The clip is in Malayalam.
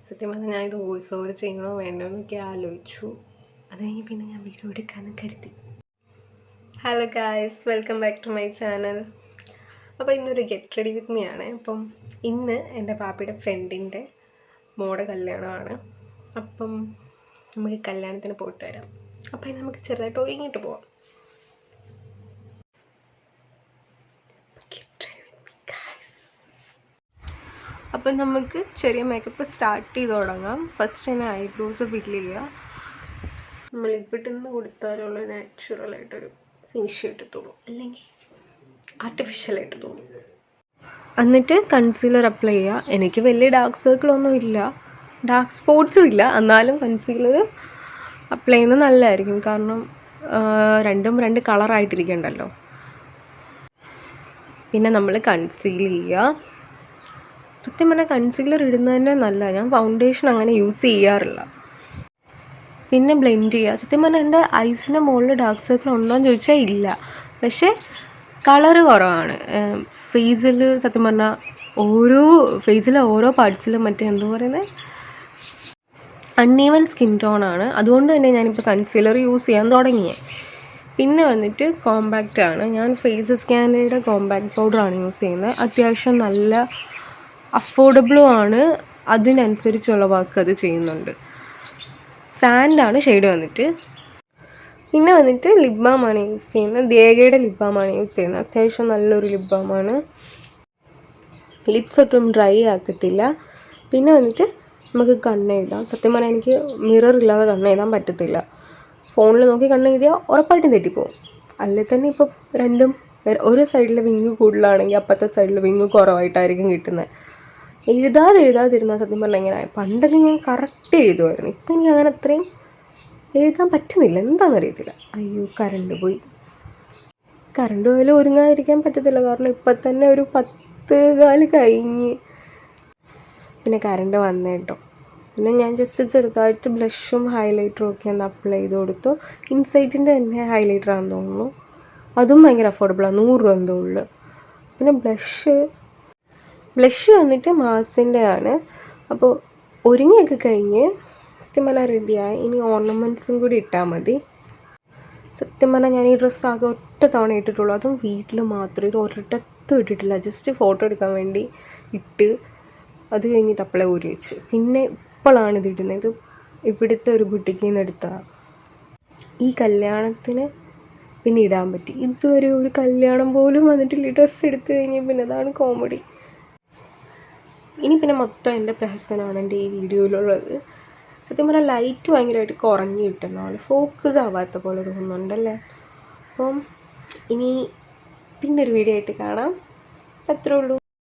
സത്യം പറഞ്ഞാൽ ഞാൻ ഇത് വോയിസ് ഓവർ ചെയ്യണോ വേണ്ടോ എന്നൊക്കെ ആലോചിച്ചു. അത് കഴിഞ്ഞ് പിന്നെ ഞാൻ വീഡിയോ എടുക്കാമെന്ന് കരുതി. Hello guys, welcome back to my channel. അപ്പോൾ ഇന്നൊരു ഗെറ്റ് റെഡി വിത്ത് മീ ആണ്. അപ്പം ഇന്ന് എൻ്റെ പാപ്പയുടെ ഫ്രണ്ടിൻ്റെ മോടെ കല്യാണമാണ്. അപ്പം നമുക്ക് കല്യാണത്തിന് പോയിട്ട് വരാം. അപ്പം നമുക്ക് ചെറുതായിട്ട് ഒരുങ്ങിയിട്ട് പോവാം. അപ്പം നമുക്ക് ചെറിയ മേക്കപ്പ് സ്റ്റാർട്ട് ചെയ്ത് തുടങ്ങാം. ഫസ്റ്റ് തന്നെ ഐബ്രോസ് ഫില്ല് ചെയ്യുക. നമ്മൾ ഇവിടെ നിന്ന് കൊടുത്താലുള്ള നാച്ചുറലായിട്ടൊരു ഫിനിഷ് കിട്ടത്തുള്ളൂ, അല്ലെങ്കിൽ ആർട്ടിഫിഷ്യലായിട്ട് തോന്നും. എന്നിട്ട് കൺസീലർ അപ്ലൈ ചെയ്യുക. എനിക്ക് വലിയ ഡാർക്ക് സർക്കിളൊന്നും ഇല്ല, ഡാർക്ക് സ്പോട്ട്സും ഇല്ല, എന്നാലും കൺസീലർ അപ്ലൈ ചെയ്യുന്നത് നല്ലതായിരിക്കും. കാരണം രണ്ടും രണ്ട് കളറായിട്ടിരിക്കണ്ടല്ലോ. പിന്നെ നമ്മൾ കൺസീൽ ചെയ്യുക. സത്യം പറഞ്ഞാൽ കൺസീലർ ഇടുന്നത് തന്നെ നല്ലതാണ്. ഞാൻ ഫൗണ്ടേഷൻ അങ്ങനെ യൂസ് ചെയ്യാറില്ല. പിന്നെ ബ്ലെൻഡ് ചെയ്യുക. സത്യം പറഞ്ഞാൽ എൻ്റെ ഐസിൻ്റെ മുകളിൽ ഡാർക്ക് സർക്കിൾ ഉണ്ടോ എന്ന് ചോദിച്ചാൽ ഇല്ല, പക്ഷേ കളറ് കുറവാണ്. ഫേസിൽ സത്യം പറഞ്ഞാൽ ഫേസിലെ ഓരോ പാർട്സിലും എന്താ പറയുന്നത്, അൺഈവൻ സ്കിൻ ടോണാണ്. അതുകൊണ്ട് തന്നെ ഞാനിപ്പോൾ കൺസീലർ യൂസ് ചെയ്യാൻ തുടങ്ങിയത്. പിന്നെ വന്നിട്ട് കോമ്പാക്റ്റ് ആണ്. ഞാൻ ഫേസ് സ്കാനയുടെ കോമ്പാക്റ്റ് പൗഡറാണ് യൂസ് ചെയ്യുന്നത്. അത്യാവശ്യം നല്ല അഫോർഡബിളും ആണ്, അതിനനുസരിച്ചുള്ള വർക്ക് അത് ചെയ്യുന്നുണ്ട്. സാൻഡാണ് ഷെയ്ഡ് വന്നിട്ട്. പിന്നെ വന്നിട്ട് ലിപ് ബാമാണ് യൂസ് ചെയ്യുന്നത്. ദേഗയുടെ ലിപ് ബാമാണ് യൂസ് ചെയ്യുന്നത്. അത്യാവശ്യം നല്ലൊരു ലിപ് ബാമാണ്. ലിപ്സ് ഒട്ടും ഡ്രൈ ആക്കത്തില്ല. പിന്നെ വന്നിട്ട് നമുക്ക് കണ്ണെഴുതാം. സത്യം പറഞ്ഞാൽ എനിക്ക് മിറർ ഇല്ലാതെ കണ്ണെഴുതാൻ പറ്റത്തില്ല. ഫോണിൽ നോക്കി കണ്ണെഴുതിയാൽ ഉറപ്പായിട്ടും തെറ്റിപ്പോവും. അല്ലെങ്കിൽ തന്നെ ഇപ്പം രണ്ടും ഒരു സൈഡിൽ വിങ്ങ് കൂടുതലാണെങ്കിൽ അപ്പുറത്തെ സൈഡിൽ വിങ്ങ് കുറവായിട്ടായിരിക്കും കിട്ടുന്നത്. എഴുതാതിരുന്നാൽ സത്യം പറഞ്ഞാൽ ഇങ്ങനെ പണ്ടൊക്കെ ഞാൻ കറക്റ്റ് എഴുതുമായിരുന്നു. ഇപ്പം എനിക്ക് അങ്ങനെ അത്രയും എഴുതാൻ പറ്റുന്നില്ല, എന്താണെന്നറിയത്തില്ല. അയ്യോ, കറണ്ട് പോയാലും ഒരുങ്ങാതിരിക്കാൻ പറ്റത്തില്ല. കാരണം ഇപ്പം തന്നെ ഒരു 10:15 കഴിഞ്ഞ്. പിന്നെ കറണ്ട് വന്നേട്ടോ. പിന്നെ ഞാൻ ജസ്റ്റ് ചെറുതായിട്ട് ബ്ലഷും ഹൈലൈറ്ററും ഒക്കെ ഒന്ന് അപ്ലൈ ചെയ്ത് കൊടുത്തു. ഇൻസൈറ്റിൻ്റെ തന്നെ ഹൈലൈറ്ററാണെന്ന് തോന്നുന്നു. അതും ഭയങ്കര അഫോർഡബിളാണ്, 100 രൂപ എന്തോ ഉള്ളു. പിന്നെ ബ്ലഷ് വന്നിട്ട് മാസിൻ്റെ ആണ്. അപ്പോൾ ഒരുങ്ങിയൊക്കെ കഴിഞ്ഞ് സത്യം പറഞ്ഞാൽ റെഡിയായി. ഇനി ഓർണമെൻറ്റ്സും കൂടി ഇട്ടാൽ മതി. സത്യം പറഞ്ഞാൽ ഞാൻ ഈ ഡ്രസ്സ് ആകെ ഒറ്റ തവണ ഇട്ടിട്ടുള്ളൂ, അതും വീട്ടിൽ മാത്രം. ഇത് ഒരിടത്തും ഇട്ടിട്ടില്ല, ജസ്റ്റ് ഫോട്ടോ എടുക്കാൻ വേണ്ടി ഇട്ട് അത് കഴിഞ്ഞിട്ട് അപ്പളെ ഊരി വെച്ച്. പിന്നെ ഇപ്പോഴാണ് ഇത് ഇടുന്നത്. ഇത് ഇവിടുത്തെ ഒരു ബുട്ടിക്കിൽ നിന്ന് എടുത്തതാണ്. ഈ കല്യാണത്തിന് പിന്നെ ഇടാൻ പറ്റി. ഇതുവരെ ഒരു കല്യാണം പോലും വന്നിട്ടില്ല. ഡ്രസ്സ് എടുത്തു കഴിഞ്ഞ് പിന്നെ അതാണ് കോമഡി. ഇനി പിന്നെ മൊത്തം എൻ്റെ പ്രഹസനമാണ് എൻ്റെ ഈ വീഡിയോയിലുള്ളത്. സത്യം പറഞ്ഞാൽ ലൈറ്റ് ഭയങ്കരമായിട്ട് കുറഞ്ഞു കിട്ടുന്ന പോലെ, ഫോക്കസ് ആവാത്ത പോലെ തോന്നുന്നുണ്ടല്ലേ. അപ്പം ഇനി പിന്നൊരു വീഡിയോ ആയിട്ട് കാണാം. അത്രേ ഉള്ളൂ.